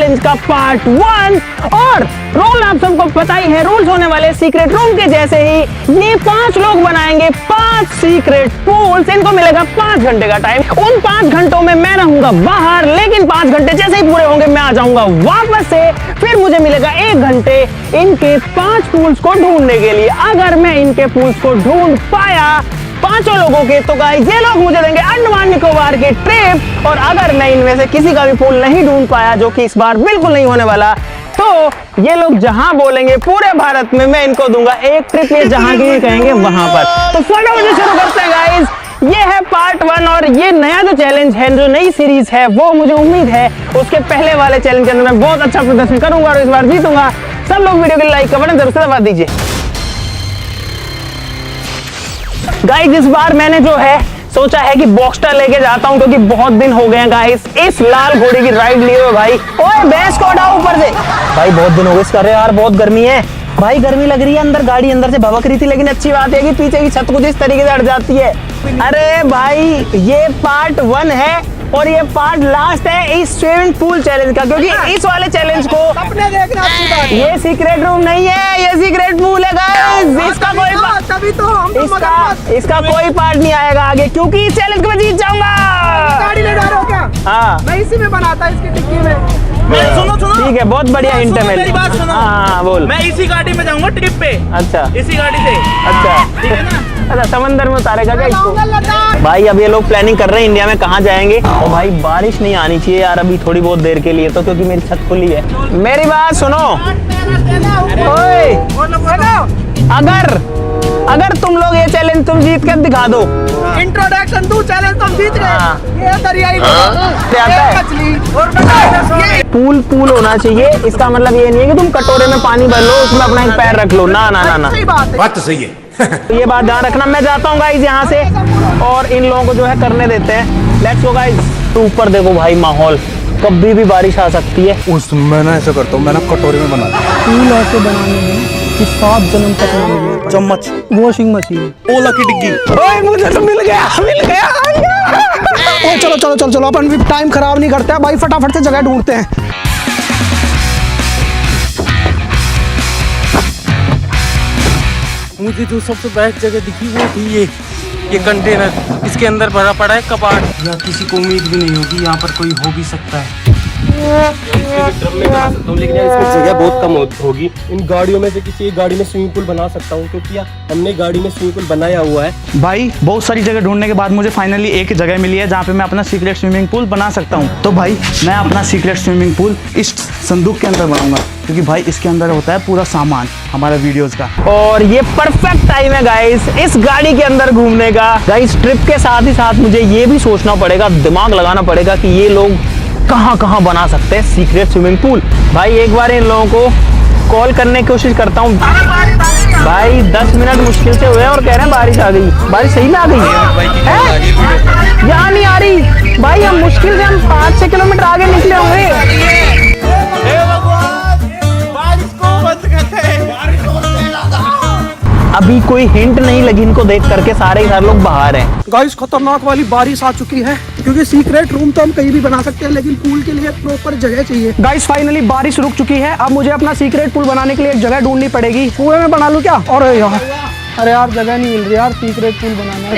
Challenge का part 1। और rule आप सबको पता ही है, रूल्स होने वाले सीक्रेट रूम के जैसे ही। ये 5 लोग बनाएंगे 5 सीक्रेट पूल्स। इनको मिलेगा 5 घंटे का टाइम। उन 5 घंटों में मैं रहूंगा बाहर, लेकिन 5 घंटे जैसे ही पूरे होंगे मैं आ जाऊंगा वापस से। फिर मुझे मिलेगा 1 घंटे इनके 5 पूल्स को ढूंढने के लिए। अगर मैं इनके पूल्स को ढूंढ पाया 5 लोगों के, तो गाइस ये लोग मुझे देंगे अंडमान निकोबार की ट्रिप। और अगर मैं इनमें से किसी का भी पूल नहीं ढूंढ पाया, जो कि इस बार बिल्कुल नहीं होने वाला, तो ये लोग जहां बोलेंगे पूरे भारत में मैं इनको दूंगा एक ट्रिप। ये जहां की कहेंगे वहां पर। तो फटाफट से शुरू करते हैं गाइस। ये है पार्ट 1 और ये नया जो चैलेंज है, जो नई सीरीज है, वो मुझे उम्मीद है उसके पहले वाले चैलेंज के अंदर मैं बहुत अच्छा प्रदर्शन करूंगा और इस बार जीतूंगा। सब लोग वीडियो के लाइक का बटन जरूर से दबा दीजिए। गाइस इस बार मैंने जो है सोचा है कि बॉक्सटर लेके जाता हूं, क्योंकि बहुत दिन हो गए हैं गाइस इस लाल घोड़े की राइड लिए हुए। भाई ओए भैंस को हटाओ ऊपर से। भाई बहुत दिन हो गए इसका। यार बहुत गर्मी है भाई, गर्मी लग रही है। अंदर गाड़ी अंदर से भभक रही थी, लेकिन अच्छी बात है कि पीछे की छत कुछ इस तरीके से हट जाती है। अरे भाई ये पार्ट 1 है और ये पार्ट लास्ट है इस स्विमिंग पूल चैलेंज का, क्योंकि इस वाले चैलेंज को अपने देखना, ये सीक्रेट रूम नहीं है, ये सीक्रेट पूल है गाइस। इसका कोई तभी तो इसका कोई पार्ट नहीं आएगा आगे, क्योंकि इस चैलेंज को मैं जीत जाऊंगा। गाड़ी ले जा रहे हो क्या? हाँ मैं इसी में बनाता इसकी टिक्की में। सुनो ठीक है, बहुत बढ़िया हिंट है मेरी बात सुनो। हाँ बोल। मैं इसी गाड़ी में जाऊंगा ट्रिप पे। अच्छा इसी गाड़ी से। अच्छा ठीक है ना? अच्छा समंदर में उतारेगा क्या इसको? भाई अब ये लोग प्लानिंग कर रहे हैं इंडिया में कहाँ जाएंगे। और भाई बारिश नहीं आनी चाहिए यार अभी थोड़ी बहुत देर के लिए, तो क्योंकि मेरी छत खुली है। मेरी बात सुनो ओए, अगर तुम लोग ये चैलेंज तुम जीत कर दिखा दो। इंट्रोडक्शन तू, चैलेंज तुम जीत गए। ये दरियाई मछली और पूल होना चाहिए। इसका मतलब ये नहीं है कि तुम कटोरे में पानी भर लो, उसमें अपना एक पैर रख लो। ना ना ना ना, बात तो सही है। ये बात ध्यान रखना। मैं जाता हूँ गाइस यहाँ से और इन लोगों को जो है करने देते हैं। Let's go guys. तो ऊपर देखो भाई माहौल, कभी भी बारिश आ सकती है। मैं ना ऐसा करता हूँ, मैं ना कटोरे में बनाता हूँ। पूल ऐसे बनाने में कि 7 जन्म तक लगेगा। चम्मच, वॉशिंग मशीन, ओला की डिग्गी। ओए मुझे तो मिल गया। ओ चलो चलो चलो चलो, अपन भी टाइम खराब नहीं करते हैं भाई, फटाफट से जगह ढूंढते हैं। मुझे जो सबसे बेस्ट जगह दिखी वो थी ये कंटेनर। इसके अंदर भरा पड़ा है कबाड़। या किसी को उम्मीद भी नहीं होगी यहाँ पर कोई हो भी सकता है। ड्रम में बना सकता हूँ, लेकिन यार इसमें जगह बहुत कम होगी। इन गाड़ियों में से किसी एक गाड़ी में स्विमिंग पूल बना सकता हूँ, क्योंकि यार हमने गाड़ी में स्विमिंग पूल बनाया हुआ है। भाई बहुत सारी जगह ढूंढने के बाद मुझे फाइनली एक जगह मिली है जहाँ पे मैं अपना सीक्रेट स्विमिंग पूल बना सकता हूँ। तो भाई मैं अपना सीक्रेट स्विमिंग पूल इस संदूक के अंदर बनाऊंगा, क्योंकि भाई इसके अंदर होता है पूरा सामान हमारा वीडियोस का। और ये परफेक्ट टाइम है गाइस इस गाड़ी के अंदर घूमने का। गाइस ट्रिप के साथ ही साथ मुझे ये भी सोचना पड़ेगा, दिमाग लगाना पड़ेगा कि ये लोग कहाँ कहाँ बना सकते हैं सीक्रेट स्विमिंग पूल। भाई एक बार इन लोगों को कॉल करने की कोशिश करता हूँ। भाई 10 मिनट मुश्किल से हुए और कह रहे हैं बारिश आ गई। बारिश सही में आ गई है? यहाँ नहीं आ रही भाई, हम मुश्किल से हम 5-6 किलोमीटर आगे निकले होंगे। अभी कोई हिंट नहीं लगी इनको देख करके, सारे लोग बाहर हैं। गाइस खतरनाक वाली बारिश आ चुकी है, क्योंकि सीक्रेट रूम तो हम कहीं भी बना सकते हैं, लेकिन पूल के लिए प्रॉपर जगह चाहिए। गाइस फाइनली बारिश रुक चुकी है। अब मुझे अपना सीक्रेट पूल बनाने के लिए एक जगह ढूंढनी पड़ेगी। कुएं में बना लूं क्या? और यार अरे यार जगह नहीं मिल रही यार, सीक्रेट पूल बनाना है।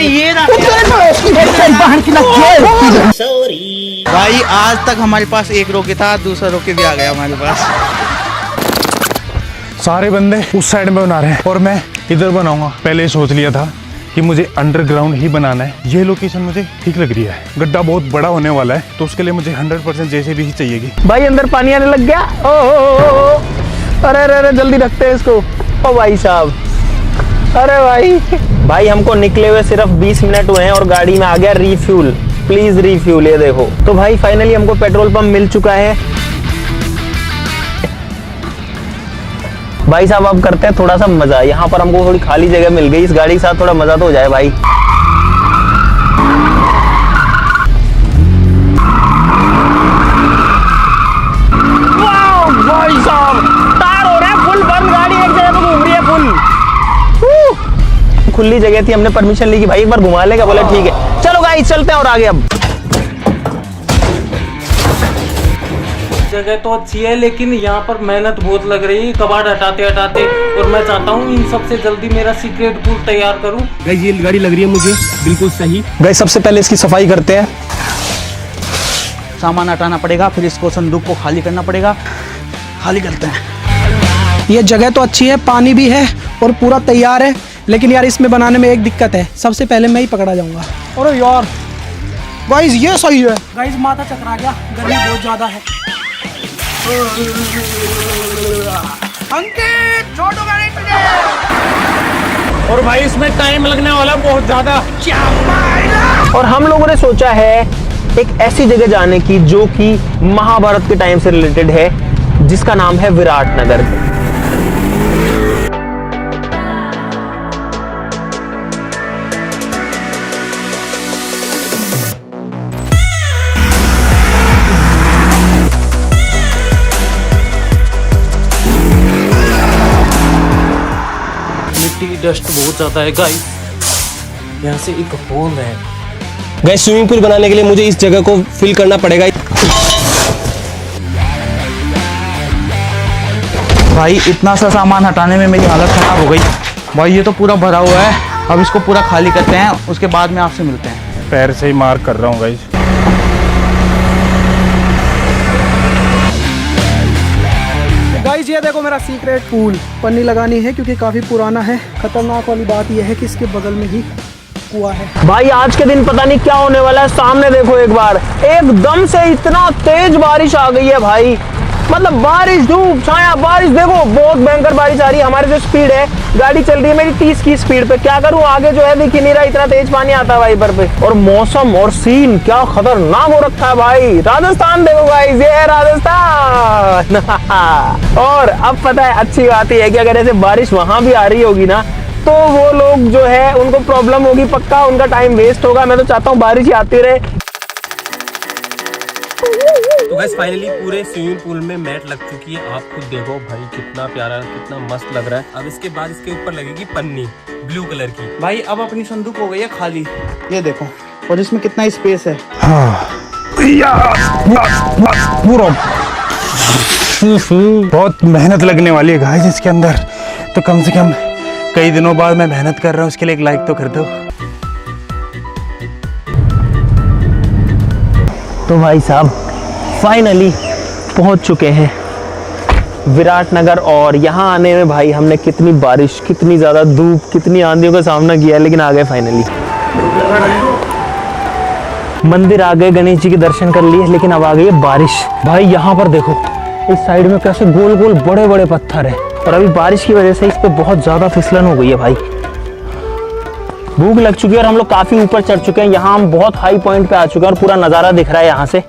भाई आज तक हमारे पास एक रोके था, दूसरा रोके भी आ गया हमारे पास। सारे बंदे उस साइड में बना रहे हैं और मैं इधर बनाऊंगा। पहले सोच लिया था कि मुझे अंडरग्राउंड ही बनाना है। ये लोकेशन मुझे ठीक लग रही है। गड्ढा बहुत बड़ा होने वाला है, तो उसके लिए मुझे 100% जेसीबी ही चाहिएगी। भाई अंदर पानी आने लग गया। अरे अरे अरे जल्दी रखते हैं इसको। ओ भाई साहब, अरे भाई हमको निकले हुए सिर्फ 20 मिनट हुए हैं और गाड़ी में आ गया रिफ्यूल। Please refuel. ये देखो तो भाई फाइनली हमको पेट्रोल पंप मिल चुका है। भाई साहब अब करते हैं थोड़ा सा मजा। यहाँ पर हमको थोड़ी खाली जगह मिल गई, इस गाड़ी के साथ थोड़ा मजा तो हो जाए भाई। वाह भाई साहब टायर हो रहा है फुल बंद, गाड़ी एक जगह पे घूम रही है फुल। खुली जगह थी, हमने परमिशन ली कि भाई एक बार घुमा लेगा। बोले ठीक है, चलो गाइस चलते हैं और आगे। अब जगह तो अच्छी है लेकिन यहाँ पर मेहनत बहुत लग रही है कबाड़ हटाते हटाते, और मैं चाहता हूँ इन सबसे जल्दी मेरा सीक्रेट पूल तैयार करूँ। गाइस ये गाड़ी लग रही है मुझे बिल्कुल सही। गाइस सबसे पहले इसकी सफाई करते हैं। सामान हटाना पड़ेगा, फिर इसको संदूक को खाली करना पड़ेगा। खाली करते हैं। ये जगह तो अच्छी है, पानी भी है और पूरा तैयार है, लेकिन यार इसमें बनाने में एक दिक्कत है। सबसे पहले मैं ही पकड़ा जाऊंगा। अरे यार गाइस ये सही है। गाइस माथा चकरा गया, गर्मी बहुत ज्यादा है। अंकित छोड़ो गाड़ी तुझे। और भाई इसमें टाइम लगने वाला बहुत ज्यादा। और हम लोगों ने सोचा है एक ऐसी जगह जाने की जो कि महाभारत के टाइम से रिलेटेड है, जिसका नाम है विराटनगर। मिट्टी डस्ट बहुत ज्यादा है गाइस। यहाँ से एक होल है। गाइस स्विमिंग पूल बनाने के लिए मुझे इस जगह को फिल करना पड़ेगा। भाई इतना सा सामान हटाने में मेरी हालत खराब हो गई। भाई ये तो पूरा भरा हुआ है, अब इसको पूरा खाली करते हैं, उसके बाद में आपसे मिलते हैं। पैर से ही मार्क कर रहा हूँ गाइस। गाइस ये देखो मेरा सीक्रेट पूल। पन्नी लगानी है क्योंकि काफी पुराना है। खतरनाक वाली बात यह है कि इसके बगल में ही कुआं है। भाई आज के दिन पता नहीं क्या होने वाला है। सामने देखो एक बार, एकदम से इतना तेज बारिश आ गई है भाई। मतलब बारिश, धूप, छाया, बारिश, देखो बहुत भयंकर बारिश आ रही है। हमारी जो स्पीड है, गाड़ी चल रही है मेरी 30 की स्पीड पे, क्या करूं आगे जो है दिख ही नहीं रहा, इतना तेज पानी आता है वाइपर पे। और मौसम और सीन क्या खतरनाक हो रखा है भाई। राजस्थान देखो गाइस, ये है राजस्थान। और अब पता है अच्छी बात यह है कि अगर ऐसे बारिश वहां भी आ रही होगी ना, तो वो लोग जो है उनको प्रॉब्लम होगी पक्का, उनका टाइम वेस्ट होगा। मैं तो चाहता हूँ बारिश ही आती रहे। तो गाइस फाइनली पूरे स्विमिंग पूल में मैट लग चुकी है। आप खुद देखो भाई कितना प्यारा, कितना मस्त लग रहा है। अब इसके बाद इसके ऊपर लगेगी पन्नी ब्लू कलर की। भाई अब अपनी संदूक हो गई है खाली, ये देखो, और इसमें कितना स्पेस है। बहुत मेहनत लगने वाली है गाइस इसके अंदर, तो कम से कम कई दिनों बाद मैं मेहनत कर रहा हूँ, उसके लिए एक लाइक तो कर दो। तो भाई साहब फाइनली पहुंच चुके हैं विराटनगर। और यहाँ आने में भाई हमने कितनी बारिश, कितनी ज़्यादा धूप, कितनी आंधियों का सामना किया है, लेकिन आ गए फाइनली। मंदिर आ गए, गणेश जी के दर्शन कर लिए, लेकिन अब आ गई है बारिश। भाई यहाँ पर देखो इस साइड में कैसे गोल गोल बड़े बड़े पत्थर है, और अभी बारिश की वजह से इस पे बहुत ज़्यादा फिसलन हो गई है भाई। भूख लग चुकी है और हम लोग काफ़ी ऊपर चढ़ चुके हैं। यहाँ हम बहुत हाई पॉइंट पे आ चुके हैं और पूरा नज़ारा दिख रहा है यहाँ से।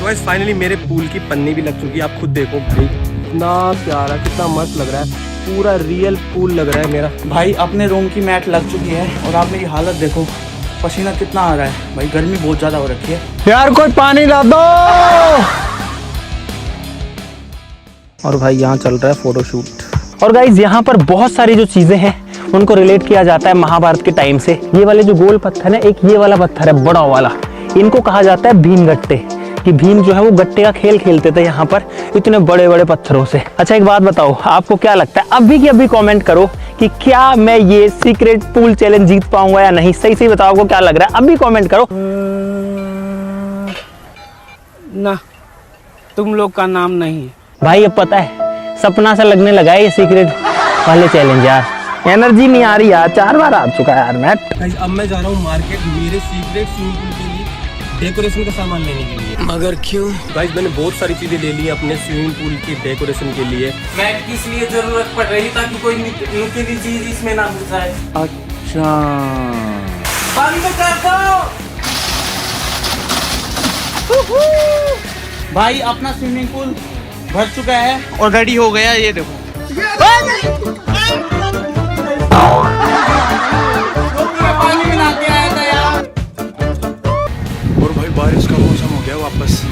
तो फाइनली मेरे पूल की पन्नी भी लग चुकी है। आप खुद देखो भाई कितना प्यारा, कितना मस्त लग रहा है। पूरा रियल पूल लग रहा है मेरा। भाई अपने रूम की मैट लग चुकी है, और आप मेरी हालत देखो, पसीना कितना आ रहा है भाई, गर्मी बहुत ज़्यादा हो रखी है। यार कोई पानी ला दो। और भाई यहाँ चल रहा है फोटोशूट। और गाइज यहाँ पर बहुत सारी जो चीज़ें हैं उनको रिलेट किया जाता है महाभारत के टाइम से। ये वाले जो गोल पत्थर है, एक ये वाला पत्थर है बड़ा वाला, इनको कहा जाता है भीम गट्टे। कि भीम जो है वो गट्टे का खेल खेलते थे यहाँ पर इतने बड़े बड़े पत्थरों से। अच्छा एक बात बताओ, आपको क्या लगता है, अभी की अभी कमेंट करो कि क्या मैं ये सीक्रेट पूल चैलेंज जीत पाऊंगा या नहीं। सही सही बताओ आपको क्या लग रहा है, अभी कमेंट करो। ना तुम लोग का नाम नहीं है भाई। अब पता है सपना सा लगने लगा है ये सीक्रेट वाले चैलेंज यार। एनर्जी नहीं आ रही यार, 4 बार आ चुका है यार मैट। गाइस अब मैं जा रहा हूँ मार्केट मेरे सीक्रेट स्विमिंग पूल के लिए डेकोरेशन का सामान लेने के लिए। मगर क्यों? गाइस मैंने बहुत सारी चीजें ले ली अपने स्विमिंग पूल के डेकोरेशन के लिए। मैट किस लिए जरूरत पड़ रही ताकि कोई नुकीली चीज इसमें ना घुस जाए। अच्छा बंद कर दो। भाई अपना स्विमिंग पूल भर चुका है और रेडी हो गया, ये देखो। पानी में नहा के आया था यार। और भाई बारिश का मौसम हो गया वापस।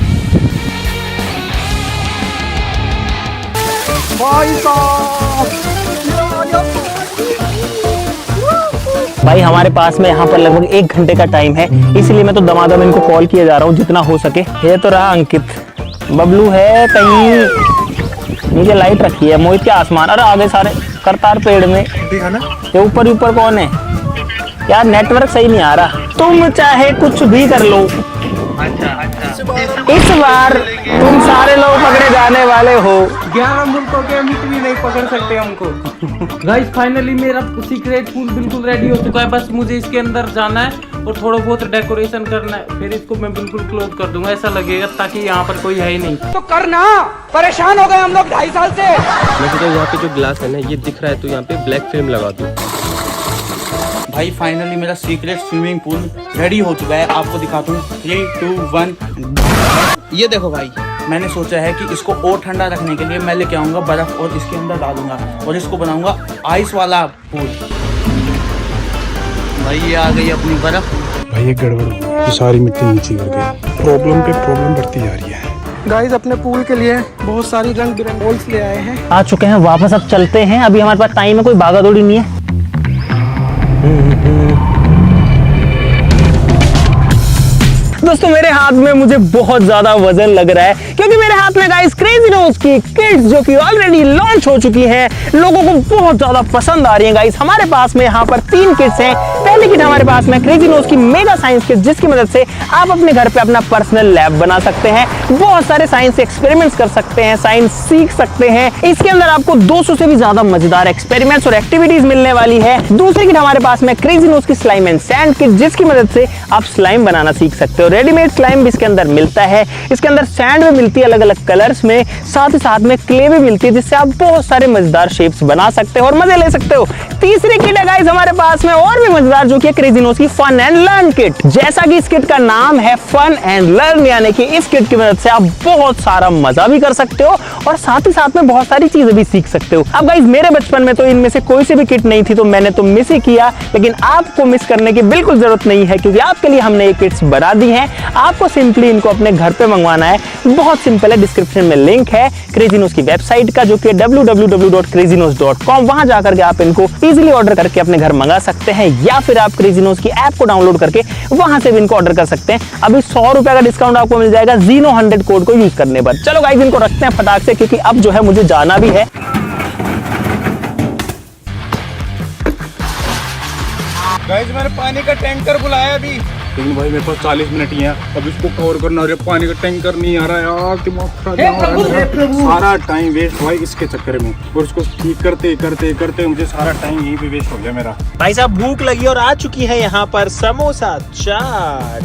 भाई साहब भाई हमारे पास में यहाँ पर लगभग 1 घंटे का टाइम है, इसलिए मैं तो दमादम इनको कॉल किए जा रहा हूँ जितना हो सके। ये तो रहा अंकित, बबलू है कहीं नीचे लाइट रखी है, मोहित के आसमान, अरे आगे सारे करतार पेड़ में, ये ऊपर ऊपर कौन है यार, नेटवर्क सही नहीं आ रहा। तुम चाहे कुछ भी कर लो, इस बार तुम सारे लोग पकड़े जाने वाले हो। 11 मुल्कों के अमित भी नहीं पकड़ सकते हमको। गाइस फाइनली मेरा सीक्रेट पूल बिल्कुल रेडी हो चुका है, बस मुझे इसके अंदर जाना है और थोड़ा बहुत डेकोरेशन करना है, फिर इसको मैं बिल्कुल क्लोज कर दूंगा, ऐसा लगेगा ताकि यहाँ पर कोई है ही नहीं। तो करना, परेशान हो गए हम लोग 2.5 साल से। मैं सोचा यहाँ पे जो ग्लास है ना ये दिख रहा है तो यहाँ पे ब्लैक फ्रेम लगा दूँ। भाई फाइनली मेरा सीक्रेट स्विमिंग पूल रेडी हो चुका है, आपको दिखाता हूँ। 3, 2, 1। ये देखो भाई, मैंने सोचा है कि इसको और ठंडा रखने के लिए मैं लेके आऊंगा बर्फ और इसके अंदर डालूंगा और इसको बनाऊंगा आइस वाला पूल। भाई ये आ गई अपनी बर्फ। भाई ये गड़बड़, ये सारी मिट्टी नीचे गिर गई, प्रॉब्लम पे प्रॉब्लम बढ़ती जा रही है। गाइस अपने पूल के लिए बहुत सारी रंग बिरंगे बॉल्स ले आए हैं। आ चुके हैं वापस, अब चलते हैं। अभी हमारे पास टाइम है, कोई भागा दौड़ी नहीं है। दोस्तों मेरे हाथ में मुझे बहुत ज्यादा वजन लग रहा है क्योंकि मेरे हाथ में गाइस क्रेजी नोज की किट्स जो कि ऑलरेडी लॉन्च हो चुकी हैं, लोगों को बहुत ज्यादा पसंद आ रही हैं। गाइस हमारे पास में यहाँ पर 3 किट्स हैं। पहली किट हमारे पास में क्रेजी नोज की मेगा साइंस किट, जिसकी मदद से आप अपने घर पे अपना पर्सनल लैब बना सकते हैं, बहुत सारे साइंस एक्सपेरिमेंट्स कर सकते हैं, साइंस सीख सकते हैं। इसके अंदर आपको 200 से भी ज्यादा मजेदार एक्सपेरिमेंट्स और एक्टिविटीज मिलने वाली है। दूसरी किट हमारे पास में क्रेजी नोज की स्लाइम एंड सैंड किट, जिसकी मदद से आप स्लाइम बनाना सीख सकते हो। रेडीमेड स्लाइम भी इसके अंदर मिलता है, इसके अंदर सैंड भी मिलती है अलग अलग कलर्स में, साथ ही साथ में क्ले भी मिलती है जिससे आप बहुत सारे मजेदार शेप्स बना सकते हो और मजे ले सकते हो। तीसरी किट है गाइस हमारे पास में और भी मजेदार, जो कि क्रेजी नोज की फन एंड लर्न किट। जैसा कि इस किट का नाम है फन एंड लर्न, यानी कि इस किट की मदद से आप बहुत सारा मजा भी कर सकते हो और साथ ही साथ में बहुत सारी चीजें भी सीख सकते हो। अब गाइस मेरे बचपन में तो इनमें से कोई सी भी किट नहीं थी, तो मैंने तो मिस ही किया, लेकिन आपको मिस करने की बिल्कुल जरूरत नहीं है क्योंकि आपके लिए हमने ये किट्स बना दी हैं। आपको सिंपली इनको अपने घर पे मंगवाना है, बहुत सिंपल है। डिस्क्रिप्शन में लिंक है क्रेजी नोज की वेबसाइट का, जो कि www.crazynose.com। वहां जाकर के आप इनको इजीली ऑर्डर करके अपने घर मंगा सकते हैं, या फिर आप क्रेजी नोज की ऐप को डाउनलोड करके वहां से भी इनको ऑर्डर कर सकते हैं। अभी 100 रुपए का डिस्काउंट आपको मिल जाएगा Zeno100 कोड को यूज करने पर। चलो गाइस इनको रखते हैं फटाक से, क्योंकि अब जो है मुझे जाना भी है। गाइस मैंने पानी का टैंकर बुलाया अभी, लेकिन भाई मेरे पास 40 मिनट ही है, अब इसको कवर करना। अरे पानी का टैंकर नहीं आ रहा यार, दिमाग खराब, सारा टाइम वेस्ट भाई इसके चक्कर में, और इसको ठीक करते करते करते मुझे सारा टाइम यहीं पे वेस्ट हो गया मेरा। भाई साहब भूख लगी और आ चुकी है यहाँ पर समोसा चाट।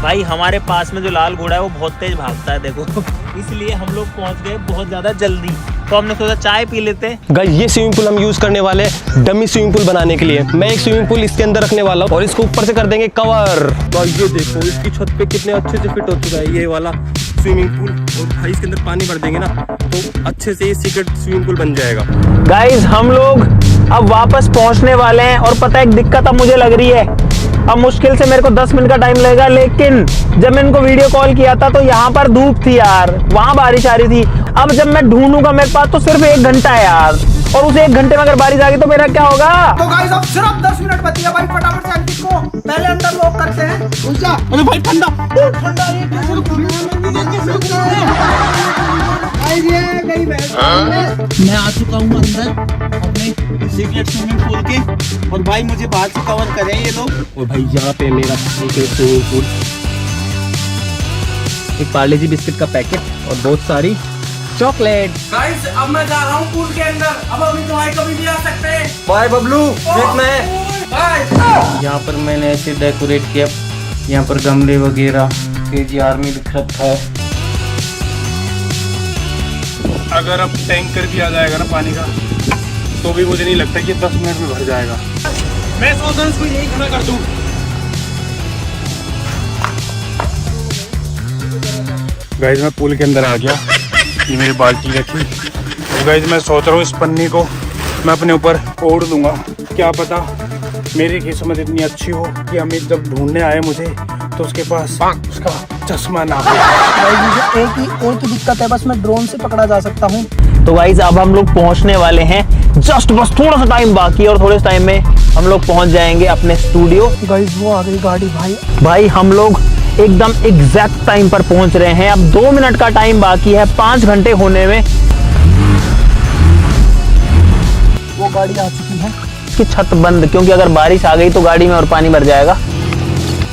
भाई हमारे पास में जो लाल घोड़ा है वो बहुत तेज भागता है, देखो इसलिए हम लोग पहुंच गए बहुत ज्यादा जल्दी, तो हमने सोचा चाय पी लेते हैं। गाइस ये स्विमिंग पूल हम यूज करने वाले हैं डमी स्विमिंग पूल बनाने के लिए। मैं एक स्विमिंग पूल इसके अंदर रखने वाला हूँ और इसको ऊपर से कर देंगे कवर। तो ये देखो इसकी छत पे कितने अच्छे से फिट हो चुका है ये वाला स्विमिंग पूल, और भाई इसके अंदर पानी भर देंगे ना तो अच्छे से ये सीक्रेट स्विमिंग पूल बन जाएगा। गाइस हम लोग अब वापस पहुंचने वाले हैं और पता है एक दिक्कत अब मुझे लग रही है। अब मुश्किल से मेरे को 10 मिनट का टाइम लगेगा, लेकिन जब मैं इनको वीडियो कॉल किया था तो यहाँ पर धूप थी यार, वहां बारिश आ रही थी। अब जब मैं ढूंढूंगा, मेरे पास तो सिर्फ 1 घंटा है यार, और उस 1 घंटे में अगर बारिश आ गई तो मेरा क्या होगा। तो गाइस अब सिर्फ 10 मिनट बची है भाई, फटाफट से अंकित को पहले अंदर लॉक करते हैं। उल्टा अरे भाई ठंडा ठंडा ये गई मैं आ चुका हूँ अंदर अपने सीक्रेट स्विमिंग पूल के, और भाई मुझे बाहर से कवर करें ये लोग। और भाई यहाँ पे मेरा सीक्रेट स्विमिंग पूल, एक पार्ले जी बिस्किट का पैकेट और बहुत सारी चॉकलेट। गाइस अब मैं जा रहा हूँ पूल के अंदर, अब अभी तुम्हारे कभी भी आ सकते हैं। बाय बबलू, यहाँ पर मैंने ऐसे डेकोरेट किया, यहाँ पर गमले वगैरह, केजी आर्मी लिख रखा है। अगर अब टैंकर भी आ जाएगा ना पानी का, तो भी मुझे नहीं लगता कि 10 मिनट में भर जाएगा। मैं सोच रहा हूँ इसको यही खड़ा कर दूँ। गाइस मैं पूल के अंदर आ गया, ये मेरी बाल्टी रखी, तो गाइस मैं सोच रहा हूँ इस पन्नी को मैं अपने ऊपर ओढ़ लूँगा। क्या पता मेरी किस्मत इतनी अच्छी हो कि अमित जब ढूंढने आए मुझे तो उसके पास उसका चश्मा ना हो। भाई मुझे एक ही और की दिक्कत है, बस मैं ड्रोन से पकड़ा जा सकता हूँ। तो गाइस अब हम लोग पहुंचने वाले हैं जस्ट बस थोड़ा सा टाइम बाकी है और थोड़े टाइम में हम लोग पहुंच जाएंगे अपने स्टूडियो। गाइस वो आ गई गाड़ी भाई। भाई हम लोग एकदम एग्जैक्ट टाइम पर पहुंच रहे हैं। अब 2 मिनट का टाइम बाकी है 5 घंटे होने में। वो गाड़ी आ चुकी है। इसकी छत बंद, क्योंकि अगर बारिश आ गई तो गाड़ी में और पानी भर जाएगा।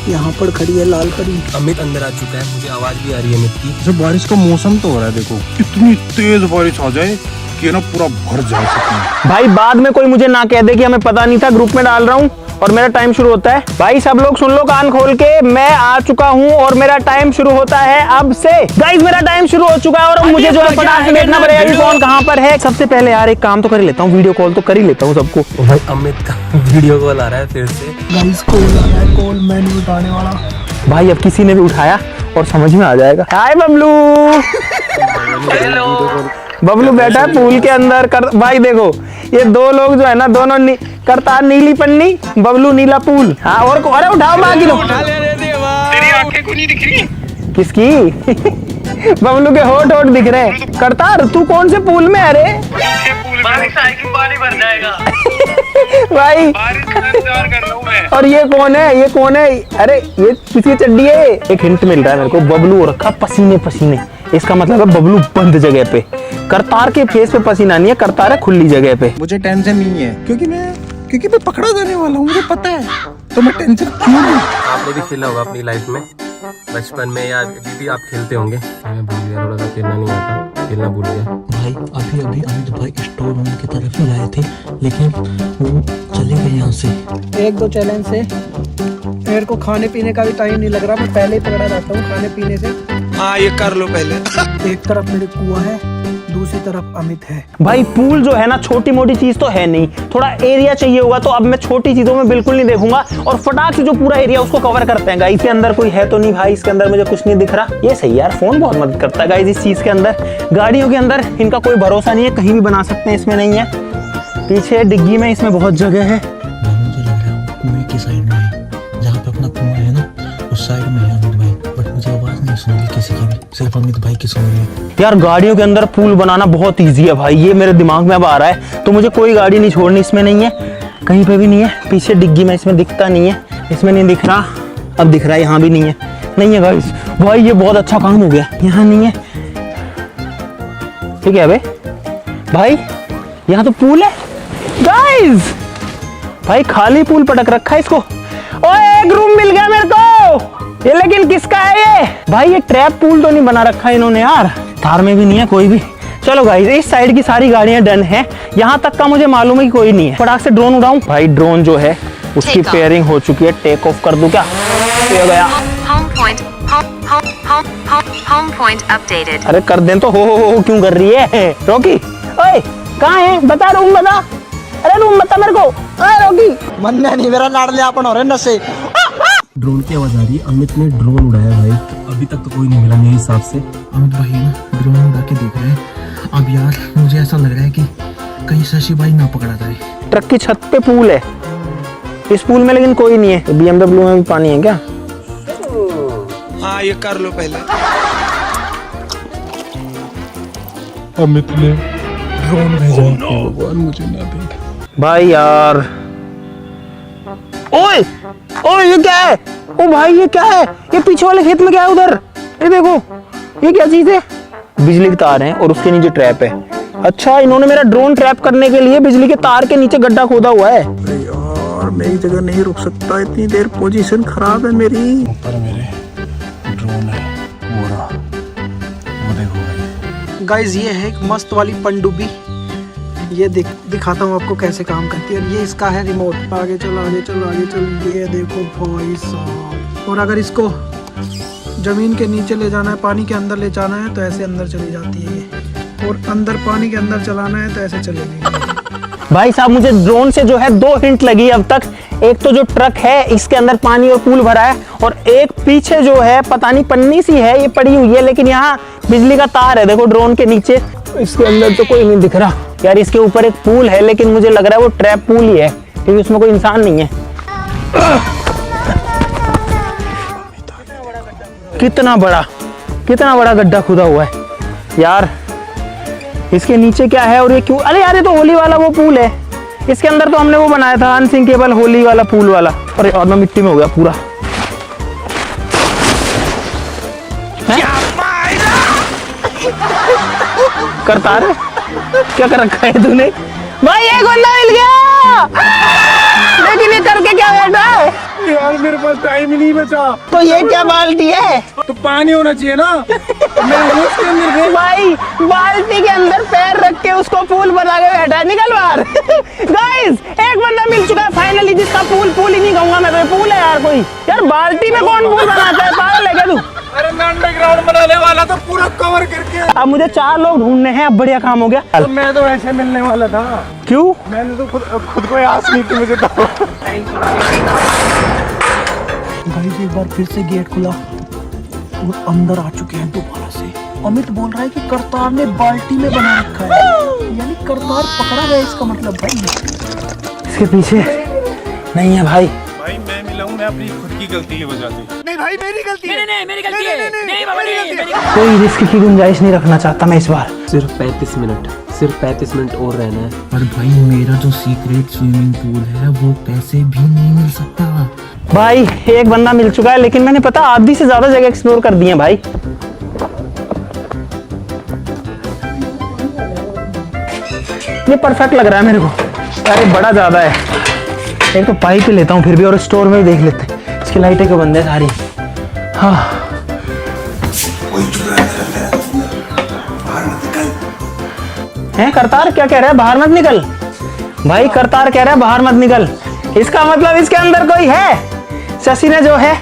यहाँ पर खड़ी है लाल परी। अमित अंदर आ चुका है, मुझे आवाज भी आ रही है अमित की। जब बारिश का मौसम तो हो रहा है, देखो कितनी तेज बारिश आ जाए कि ना पूरा भर जाए सके। भाई बाद में कोई मुझे ना कह दे कि हमें पता नहीं था, ग्रुप में डाल रहा हूँ और मेरा टाइम शुरू होता है। भाई सब लोग सुन लो कान खोल के, मैं आ चुका हूँ और मेरा टाइम शुरू होता है अब से। गाइस मेरा टाइम शुरू हो चुका है और मुझे जो है फटाक से देखना पड़ेगा कि कौन कहाँ पर है। सबसे पहले यार एक काम तो कर ही लेता हूँ, वीडियो कॉल तो कर ही लेता हूँ सबको। भाई अमित का वीडियो कॉल आ रहा है फिर से। गाइस कॉल आ रहा है, कॉल मैं नहीं उठाने वाला। भाई अब किसी ने भी उठाया और समझ में आ जाएगा। हाय बबलू। बबलू बैठा है पूल के अंदर कर। भाई देखो ये 2 लोग जो है ना, दोनों करतार नीली पन्नी, बबलू नीला पूल। हाँ और अरे उठाओ बाकी लोग। तेरी आंखें को नहीं दिख रही किसकी? बबलू के होठ दिख रहे हैं। करतार तू कौन से पूल में? अरे बारिश आएगी, पानी भर जाएगा। भाई बारिश का इंतजार कर रहा हूं मैं। और ये कौन है? ये कौन है? अरे ये किसकी चड्डी है? एक हिंट मिल रहा है मेरे को, बबलू हो रखा पसीने पसीने। इसका मतलब है बबलू बंद जगह पे। करतार के फेस पे पसीना नहीं है, करतार है खुली जगह पे। मुझे टेंशन नहीं है क्योंकि मैं पकड़ा जाने वाला हूँ, मुझे पता है, तो मैं टेंशन क्यों लूं? आपने भी खेला होगा अपनी लाइफ में, बचपन में या अभी भी आप खेलते होंगे। मैं भूल गया, थोड़ा सा खेलना नहीं आता, खेलना भूल गया। भाई अभी अभी अमित भाई स्टोर रूम की तरफ ही आए थे, लेकिन वो चले गए यहाँ से। 1-2 चैलेंज से मेरे को खाने पीने का भी टाइम नहीं लग रहा, मैं पहले ही पकड़ा रहता हूँ खाने पीने से। हाँ ये कर लो पहले। एक तरफ मेरे कुआं है, दूसरी तरफ अमित है। भाई पूल जो है ना छोटी मोटी चीज तो है नहीं, थोड़ा एरिया चाहिए होगा, तो अब मैं छोटी चीजों में बिल्कुल नहीं देखूंगा और फटाक से जो पूरा एरिया उसको कवर करते हैं। गाइस इसके अंदर कोई है तो नहीं? भाई इसके अंदर मुझे कुछ नहीं दिख रहा। ये सही यार, फोन बहुत मदद करता है गाइस इस चीज के अंदर। गाड़ियों के अंदर इनका कोई भरोसा नहीं है, कहीं भी बना सकते हैं, इसमें नहीं है। पीछे डिग्गी में इसमें बहुत जगह है। मुझे लग रहा है कुएं की साइड में है, जहाँ पे अपना कुआं है ना उस साइड में है अमित भाई, बट मुझे आवाज नहीं सुन रही किसी की भी, सिर्फ अमित भाई की सुन रही है। यार गाड़ियों के अंदर पूल बनाना बहुत ईजी है भाई, ये मेरे दिमाग में अब आ रहा है। तो मुझे कोई गाड़ी नहीं छोड़नी, इसमें नहीं है, कहीं पे भी नहीं है। पीछे डिग्गी में इसमें दिखता नहीं है, इसमें नहीं दिख रहा, अब दिख रहा है, यहाँ भी नहीं है। नहीं है गाइस, भाई ये बहुत अच्छा काम हो गया, यहाँ नहीं है। ठीक है अबे भाई, यहाँ तो पूल है गाइस। भाई खाली पूल पटक रखा है इसको। ओए एक रूम मिल गया मेरे को ये, लेकिन किसका है ये? भाई ये ट्रैप पूल तो नहीं बना रखा है इन्होंने यार, थार में भी नहीं है कोई भी। चलो गाइस इस साइड की सारी गाड़ियां डन है, यहाँ तक का मुझे मालूम है कि कोई नहीं है। फटाक से ड्रोन उड़ाऊं। भाई ड्रोन जो है उसकी पेयरिंग हो चुकी है, टेक ऑफ कर दूं क्या? हो गया। Home point updated. अरे कर दें तो हो क्यों कर रही है रॉकी? ओए कहाँ है बता, रूम बता। अरे रूम बता मेरे को। ओए रॉकी मन्ना नहीं मेरा लाडल्यापन हो रहे नशे। ड्रोन की आवाज आ रही है, अमित ने ड्रोन उड़ाया भाई, अभी तक तो कोई नहीं मिला मेरे हिसाब से। अमित भाई ना ड्रोन उड़ा के देख रहे हैं। अब यार मुझे ऐसा लग रहा है कि कहीं शशि भाई ना पकड़ा जाए। ट्रक की छत पे पूल है, इस पूल में लेकिन कोई नहीं है। BMW में भी पानी है क्या? हाँ ये कर लो पहले। अमित ने ड्रोन भेजा है, भगवान मुझे ना दे। भाई यार ओए ओए ये क्या है? ओ भाई ये क्या है? ये पीछे वाले खेत में क्या है उधर? ये देखो ये क्या चीज है? बिजली के तार हैं और उसके नीचे ट्रैप है। अच्छा इन्होंने मेरा ड्रोन ट्रैप करने के लिए बिजली के तार के नीचे गड्ढा खोदा हुआ है। यार मैं एक जगह नहीं रुक सकता, इतनी देर पोजीशन खराब है मेरी। ऊपर मेरे ड्रोन है, वो रहा, वो देखो भाई। गाइज ये है एक मस्त वाली पनडुब्बी, ये दिखाता हूँ आपको कैसे काम करती है। और ये इसका है रिमोट, आगे चलो आगे चलो आगे चलो, ये देखो भाई साहब। और अगर इसको जमीन के नीचे ले जाना है, पानी के अंदर ले जाना है तो ऐसे अंदर चली जाती है ये, और अंदर पानी के अंदर चलाना है तो ऐसे चलेगी। भाई साहब मुझे ड्रोन से जो है 2 हिंट लगी अब तक। एक तो जो ट्रक है इसके अंदर पानी और पूल भरा है, और एक पीछे जो है पता नहीं पन्नी सी है ये पड़ी हुई है, लेकिन यहाँ बिजली का तार है देखो ड्रोन के नीचे। इसके अंदर तो कोई नहीं दिख रहा यार। इसके ऊपर एक पूल है, लेकिन मुझे लग रहा है वो ट्रैप पूल ही है, क्योंकि उसमें कोई इंसान नहीं है। कितना बड़ा गड्ढा खुदा हुआ है यार। इसके नीचे क्या है और ये क्यों, अरे यार ये तो होली वाला वो पूल है, इसके अंदर तो हमने वो बनाया था अनसिंकेबल होली वाला पूल वाला। अरे और मैं मिट्टी में हो गया पूरा। करतार क्या कर रखा है तूने भाई? एक बंदा मिल गया, लेकिन ये करके क्या बैठा है यार मेरे पास टाइम ही नहीं बचा। तो ये क्या बाल्टी है? तो पानी होना चाहिए ना। मैं उसके अंदर गया। भाई बाल्टी के अंदर पैर रख के उसको पूल बना के बैठा है, निकल बाहर। गाइस एक बंदा मिल चुका है फाइनली, जिसका पूल ही नहीं कहूंगा मैं, तो ये पूल है यार कोई। यार बाल्टी में कौन पूल बनाता है, पागल है क्या तू? अरे मैं अंडरग्राउंड बनाने वाला था पूरा कवर करके। अब मुझे 4 लोग ढूंढने हैं, अब बढ़िया काम हो गया। तो मैं तो ऐसे मिलने वाला था। क्यों? मैंने तो खुद को आस नहीं की मुझे तो। गाइस एक बार फिर से गेट खुला और अंदर आ चुके हैं दोबारा से। अमित बोल रहा है कि करतार ने बाल्टी में बना रखा है, यानी करतार पकड़ा गया इसका मतलब भाई। इसके पीछे नहीं है भाई। भाई मैं मिला हूँ, मैं अपनी खुद की गलती की वजह से। नहीं भाई मेरी गलती है। नहीं मेरी गलती है। नहीं बाबा नहीं। कोई रिस्क की गुंजाइश नहीं रखना चाहता मैं इस बार। सिर्फ 35 मिनट, सिर्फ 35 मिनट और रहना है। पर भाई मेरा जो सीक्रेट स्विमिंग पूल है वो पैसे भी नहीं मिल सकता। भाई एक बंदा मिल चुका है, लेकिन मैंने पता आधी से ज्यादा जगह एक्सप्लोर कर दी है भाई। ये परफेक्ट लग रहा है मेरे को यार, ये बड़ा ज्यादा है। एक तो पाइप ही लेता हूँ फिर भी, और स्टोर में ही देख लेते हैं। इसकी लाइटें क्यों बंद है सारी? हाँ हैं करतार क्या कह रहा है, बाहर मत निकल। भाई करतार कह रहा है बाहर मत निकल, इसका मतलब इसके अंदर कोई है। शशि ने जो है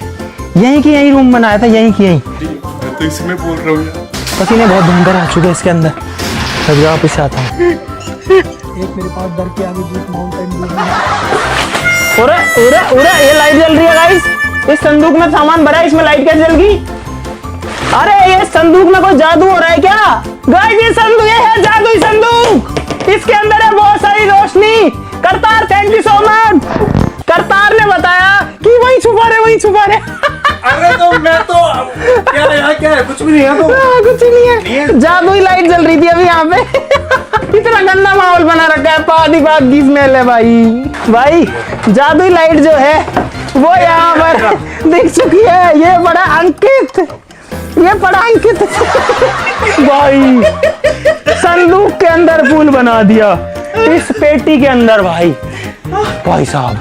यहीं की यहीं रूम बनाया था, यहीं की यहीं। मैं तो इसमें बोल रहा हूँ। शशि ने बहुत भयंकर आ चुके हैं इसके अंदर। तब वापस आता हूँ। एक मेरे पास डर के आगे जीत माउंटेन उरे उरे उरे ये लाइट जल रही है गाइस। इस संदूक में सामान भरा है, इसमें लाइट कैसे जल गई? अरे ये संदूक में कोई जादू हो रहा है क्या? गाइस ये संदूक, ये है जादुई संदूक, इसके अंदर है बहुत सारी रोशनी। Kartar thank you so much. Kartar ने बताया कि वही छुपा रहे, वही छुपा रहे। अरे तो मैं तो क्या है, क्या है? कुछ भी नहीं है तो। कुछ नहीं है, जादुई लाइट जल रही थी अभी यहाँ पे। इतना गंदा माहौल बना रखा है, पादी पाद की स्मेल है भाई। भाई जादुई लाइट जो है वो यहाँ पर दिख चुकी है। ये बड़ा अंकित, ये बड़ा अंकित। भाई संदूक के अंदर पूल बना दिया, इस पेटी के अंदर। भाई साहब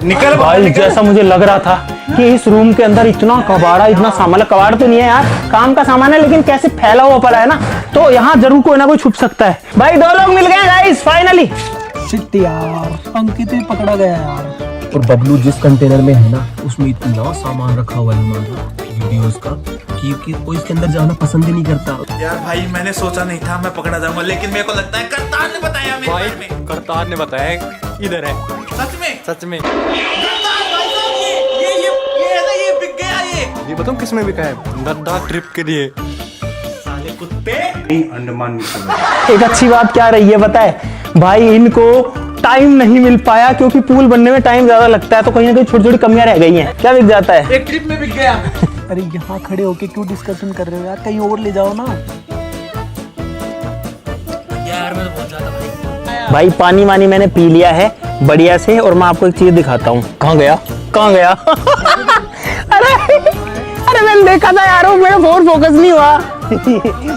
निकल भाई, जैसा मुझे लग रहा था कि इस रूम के अंदर इतना कबाड़ा, इतना सामान, कबाड़ तो नहीं है यार, काम का सामान है, लेकिन कैसे फैला हुआ पड़ा है ना, तो यहाँ जरूर कोई ना कोई छुप सकता है। भाई 2 लोग मिल गए गाइस फाइनली। शिट यार, अंकित भी पकड़ा गया यार। और बबलू जिस कंटेनर में है ना, उसमें इतना सामान रखा हुआ है हमारा वीडियोस का कि कोई इसके अंदर जाना पसंद ही नहीं करता। यार भाई मैंने सोचा नहीं था मैं पकड़ा जाऊंगा, लेकिन मेरे को लगता है करतार ने बताया मेरे बारे में। करतार ने बताया इधर है। सच में? सच में। करतार भाई साहब, ये है ना, ये बिक गया ये बताऊं किस में बिका है? गद्दा ट्रिप के लिए। साले कुत्ते। अंडमान एक अच्छी बात क्या रही है पता है भाई, इनको टाइम नहीं मिल पाया क्योंकि पूल बनने में टाइम ज्यादा लगता है, तो कहीं ना कहीं छोटी छोटी कमियां रह गई हैं। क्या बिक जाता है? एक ट्रिप में बिक गया। अरे यहाँ खड़े होके क्यों डिस्कशन कर रहे हो यार, कहीं और ले जाओ ना। यार मैं तो बहुत ज्यादा भाई पानी वानी मैंने पी लिया है बढ़िया से, और मैं आपको एक चीज दिखाता हूँ। कहाँ गया, कहाँ गया? अरे मैंने देखा था यार, वो मेरा फोन फोकस नहीं हुआ।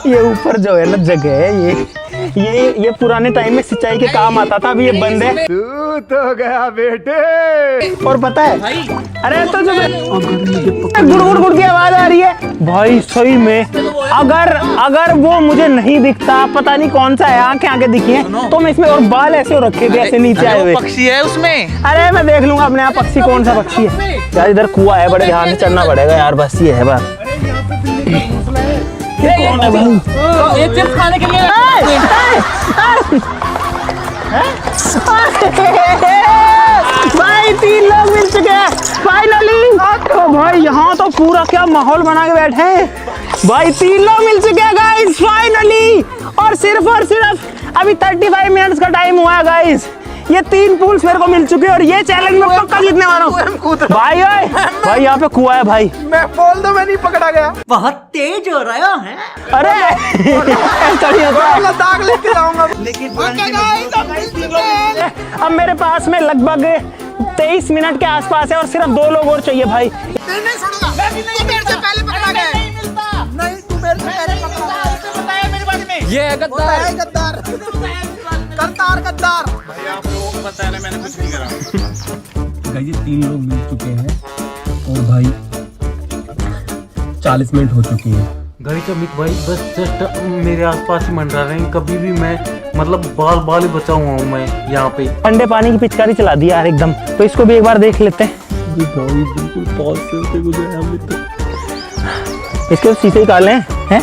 ये ऊपर जो है ना जगह है, ये पुराने टाइम में सिंचाई के काम आता था, अभी ये बंद है। तू तो गया बेटे। और पता है अरे तो जो गुड़ गुड़ की आवाज आ रही है भाई, सही में अगर वो मुझे नहीं दिखता, पता नहीं कौन सा है, आंखें आगे दिखी है, तो मैं इसमें, और बाल ऐसे रखे थे ऐसे नीचे आए हुए। पक्षी है उसमें। अरे मैं देख लूंगा अपने आप पक्षी कौन सा पक्षी है यार। इधर कुआं है, बड़े ध्यान से चढ़ना पड़ेगा यार, बस ये है बात। ये कौन है भाई? ये चिप्स खाने के लिए। भाई 3 लोग मिल चुके हैं फाइनली। तो भाई यहाँ तो पूरा क्या माहौल बना के बैठे हैं भाई। 3 लोग मिल चुके हैं गाइस फाइनली, और सिर्फ अभी 35 मिनट्स का टाइम हुआ है गाइस। ये 3 पूल्स मेरे को मिल चुके हैं और ये चैलेंज में पक्का जीतने वाला हूँ। भाई ओए, भाई यहाँ पे कुआं है भाई। मैं बोल दो मैं नहीं पकड़ा गया। बहुत तेज हो रहा है। अरे ऐसा नहीं होता। लद्दाख लेके जाऊंगा। अब मेरे पास में लगभग 23 मिनट के आसपास है और सिर्फ 2 लोग और चाहिए भाई। नहीं छोड़ूंगा। तू मेरे से पहले पकड़ा गया। नहीं तू मेरे से पहले पकड़ा गया। बताया मेरे बारे में। ये है गद्दार। गद्दार। गद्दार। भाई आप लोगों को पता है ना मैंने कुछ नहीं करा। गाइस ये 3 लोग मिल चुके हैं और भाई 40 मिनट हो चुकी है। गाइस अमित भाई बस जस्ट मेरे आसपास ही मंडरा रहे हैं। कभी भी मैं मतलब बाल ही बचा हुआ हूँ मैं यहाँ पे। ठंडे पानी की पिचकारी चला दी यार एकदम। तो इसको भी एक बार देख लेते हैं। बिल्कुल पास से होते गुजरे हम तो। इसके तो शीशे ही काले हैं।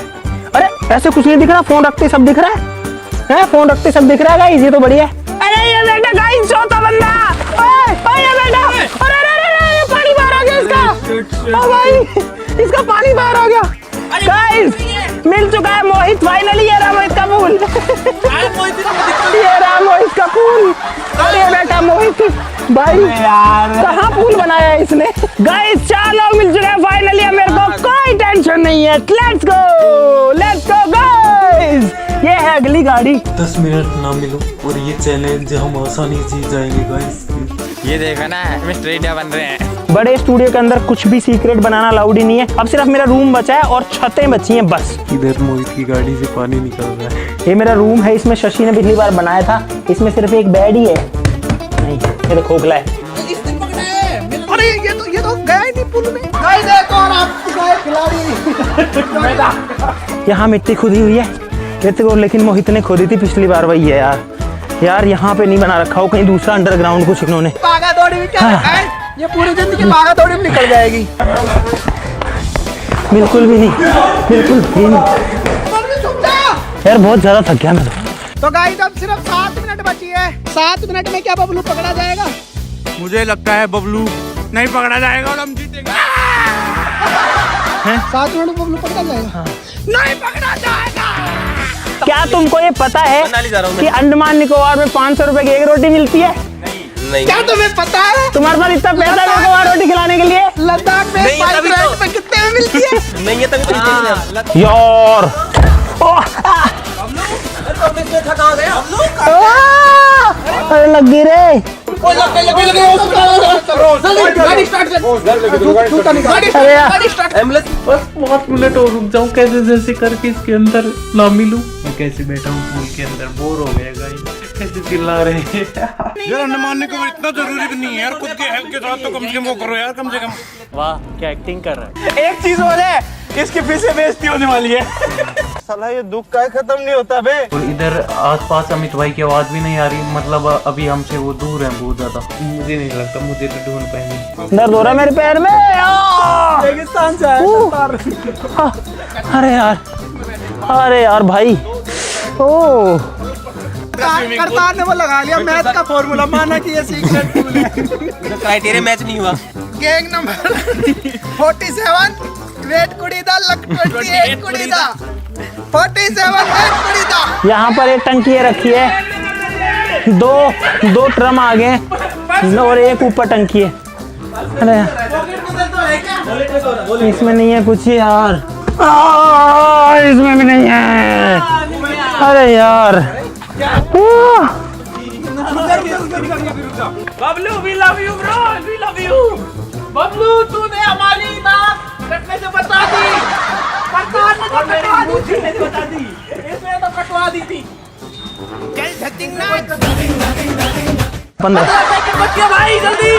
अरे ऐसे कुछ नहीं दिख रहा, फोन रखते सब दिख रहा है। फोन रखते सब दिख रहा है गाइस, ये तो बढ़िया है। अरे ये बेटा गाइस चौथा बंदा। ओए ये बेटा, अरे पानी बाहर आ गया इसका। ओ भाई इसका पानी बाहर आ गया। गाइस मिल चुका है मोहित फाइनली। ये रहा मोहित का पूल। ये रहा मोहित का पूल। अरे बेटा मोहित भाई कहाँ पूल बनाया है इसने। गाइस 4 लोग मिल चुके हैं फाइनली। अब मेरे को कोई टेंशन नहीं है। Let's go guys. ये है अगली गाड़ी। 10 मिनट ना मिलो और ये चैलेंज हम आसानी से जीत जाएंगे गाइस। ये देखा ना मिस्टर इंडिया बन रहे हैं। बड़े स्टूडियो के अंदर कुछ भी सीक्रेट बनाना अलाउड ही नहीं है। अब सिर्फ मेरा रूम बचा है और छतें बची हैं बस। इधर मोहित की गाड़ी से पानी निकल रहा है। ये मेरा रूम है। इसमें शशि ने पिछली बार बनाया था। इसमें सिर्फ एक बेड ही है। नहीं ये तो खोखला है। अरे ये तो गया ही नहीं पुल में। गाइस देखो और आप गए खिलाड़ी। यहाँ मिट्टी खुदी हुई है लेकिन मोहित ने खोदी थी पिछली बार। वही है यार यहाँ पे नहीं बना रखा हो कहीं दूसरा अंडरग्राउंड कुछ इन्होंने। भागा दौड़ी में क्या रखा है? ये पूरी जिंदगी भागा दौड़ी में निकल जाएगी। बिल्कुल भी नहीं, बिल्कुल भी नहीं यार, बहुत ज्यादा थक गया मैं तो गाइस अब सिर्फ 7 मिनट बची है। 7 मिनट में क्या बबलू पकड़ा जाएगा? मुझे लगता है बबलू नहीं पकड़ा जाएगा और हम जीतेंगे। 7 मिनट में बबलू पकड़ा जाएगा। नहीं पकड़ा जाएगा। क्या तुमको ये पता है कि अंडमान निकोबार में 500 रुपए की 1 रोटी मिलती है? नहीं क्या तुम्हें पता है? तुम्हारे पास इतना पैसा है मेरे को 1 रोटी खिलाने के लिए? लद्दाख में नहीं, 5 तभी मिनट तो। में कितने में मिलती है? नहीं है तभी तो जीतेंगे हम। यार अरे लग गई रे। अरे यार बस 5 मिनट और रुक जाऊं कैसे जैसे करके इसके अंदर ना मिलूं। मैं कैसे बैठा हूँ पूल के अंदर, बोर हो गया गाइस। कैसे चिल्ला रहे हैं यार अंडमान निकोबार इतना जरूरी भी नहीं है यार। खुद के हेल्थ के साथ तो कम से कम वो करो यार, कम से कम। वाह क्या एक्टिंग कर रहा है। एक चीज और है, इसकी फिर से बेइज्जती होने वाली है। साला ये दुख का खत्म नहीं होता बे। और इधर आसपास अमित भाई की आवाज भी नहीं आ रही। मतलब अभी हमसे वो दूर है बहुत ज्यादा। मुझे नहीं लगता मुझे तो ढूंढ पाएंगे। दर्द हो रहा है मेरे पैर में। रेगिस्तान से आया। अरे यार भाई ओ करतार ने वो लगा लिया मैथ का फॉर्मूला। माना कि ये सीक्रेट पूल है। क्राइटेरिया मैच नहीं हुआ। गैंग नंबर 47 वेट कुड़ी दा लक 28 कुड़ी दा 47 वेट कुड़ी दा। यहाँ पर एक टंकी है रखी है। दो ट्रम आ गए और एक ऊपर टंकी है। अरे इसमें नहीं है कुछ यार। इसमें भी नहीं है। अरे यार Bablu we love you bro, we love you. Bablu तूने हमारी नाक कटने से बचा दी। सरकार ने तो बता दी। इसने तो कटवा दी थी। चल धतिंग ना 15 भाई जल्दी।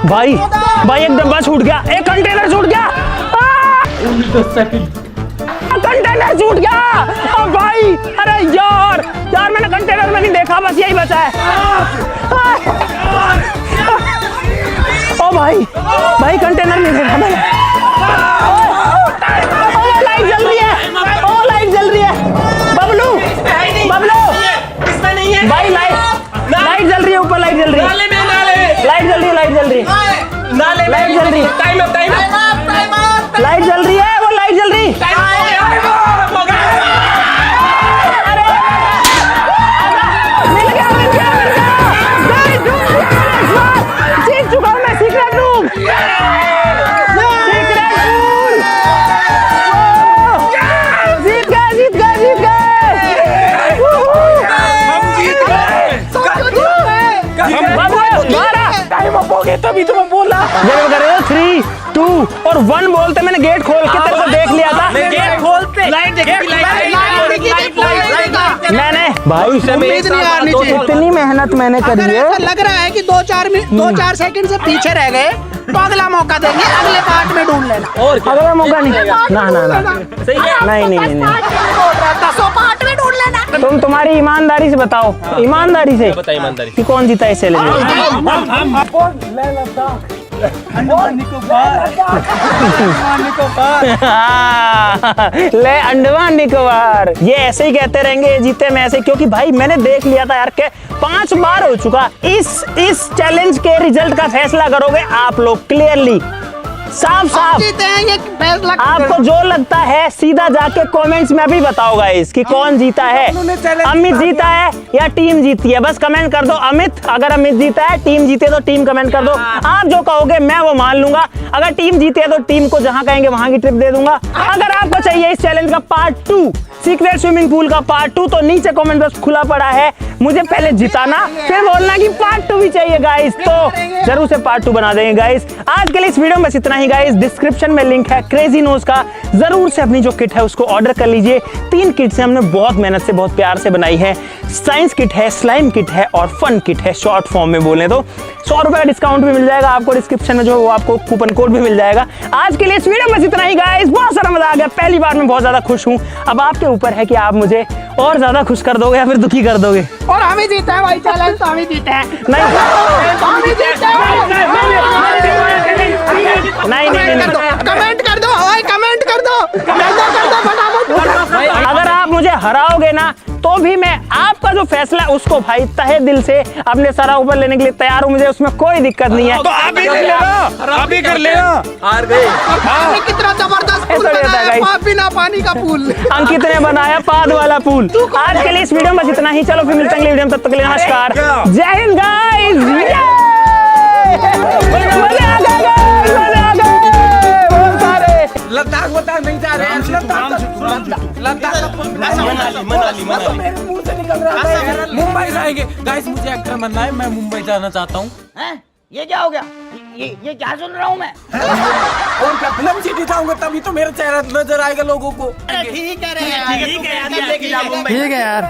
भाई एक डब्बा छूट गया, एक कंटेनर छूट गया। 10 सेकंड कंटेनर छूट गया। ओ भाई अरे यार मैंने कंटेनर में नहीं देखा, बस यही बचा है। ओ भाई कंटेनर नहीं देखा मैंने। लाइट जल रही है। ओ लाइट जल रही है। बबलू इसमें नहीं है भाई लाइट जल रही है। ऊपर लाइट जल रही है। लाइट जल रही है। लाइट जल रही है। लाइट जल रही है। लाइट जल रही है। वो लाइट जल रही है। मिल गया। तभी तो मैं बोला। जब कर रहे हो 3, 2 और 1 बोलते मैंने गेट खोल के तेरे को देख लिया था। गेट खोलते मैंने भाई इतनी मेहनत मैंने करी अगर है। ऐसा लग रहा है कि 2-4 सेकंड से पीछे रह गए तो अगला मौका देंगे, अगले पार्ट में ढूंढ लेना। और अगला मौका नहीं, ना नहीं। 10 पार्ट में ढूंढ लेना। तुम तुम्हारी ईमानदारी से बताओ, ईमानदारी से बता ईमानदारी कि कौन जीता इस चैलेंज में। ले अंडमान निकोबार, ये ऐसे ही कहते रहेंगे ये जीते मैं ऐसे, क्योंकि भाई मैंने देख लिया था यार के 5 बार हो चुका। इस चैलेंज के रिजल्ट का फैसला करोगे आप लोग क्लियरली, साफ साफ। जीते हैं ये फैसला। आपको जो लगता है सीधा जाके कमेंट्स में भी बताओ गाइस कि कौन जीता है। अमित जीता है या टीम जीती है, बस कमेंट कर दो अमित। अगर अमित जीता है, टीम जीते तो टीम कमेंट कर दो। आप जो कहोगे मैं वो मान लूंगा। अगर टीम जीती है तो टीम को जहां कहेंगे वहां की ट्रिप दे दूंगा। अगर आपको चाहिए इस चैलेंज का पार्ट 2, सीक्रेट स्विमिंग पूल का पार्ट 2, तो नीचे कमेंट बॉक्स खुला पड़ा है। मुझे पहले जिताना, फिर बोलना कि पार्ट 2 भी चाहिए गाइस, तो जरूर से पार्ट 2 बना देंगे गाइस। आज के लिए इस वीडियो में बस इतना ही गाइस। डिस्क्रिप्शन में लिंक है क्रेजी नोज का, जरूर से अपनी जो किट है उसको ऑर्डर कर लीजिए। 3 किट से हमने बहुत मेहनत से बहुत प्यार से बनाई है। साइंस किट है, स्लाइम किट है और फन किट है। शॉर्ट फॉर्म में बोले तो 100 रुपए का डिस्काउंट भी मिल जाएगा आपको डिस्क्रिप्शन में, जो वो आपको कूपन कोड भी मिल जाएगा। आज के लिए इस वीडियो में बस इतना ही गाइस। बहुत सारा मजा आ गया, पहली बार में बहुत ज्यादा खुश हूँ। अब आपके ऊपर है कि आप मुझे और ज्यादा खुश कर दोगे या फिर दुखी कर दोगे। और हमें जीता है भाई चैलेंज, तो हमें जीते हैं। नहीं कमेंट कर दो भाई, कमेंट कर दो फटाफट। अगर आप मुझे हराओगे ना तो भी मैं आपका जो फैसला है उसको भाई तहे दिल से अपने सरा ऊपर लेने के लिए तैयार हूँ। मुझे उसमें कोई दिक्कत नहीं है। तो आप ही कर लेना, आप ही कर लेना। हार गए। आपने कितना जबरदस्त पूल ऐसा नहीं होता बनाया, गाइस। बिना पानी का पूल। अंकित ने बनाया पाद वाला पूल। आज के लिए इस वीडियो में जितना ही, चलो फिर मिलते हैं अगले वीडियो में, तब तक के लिए नमस्कार, जय हिंद गाइस। मजा आ गया guys, मजा आ गया बहुत सारे। लद्दाख नहीं जा रहे हैं। लद्दाख मुंबई जाएंगे गाइस। मुझे एक्टर बनना है, मैं मुंबई जाना चाहता हूँ। ये क्या हो गया? ये क्या सुन रहा हूँ मैं? और क्या फिल्म सिटी जाऊंगा तभी तो मेरा चेहरा नजर आएगा लोगों को। ठीक है यार।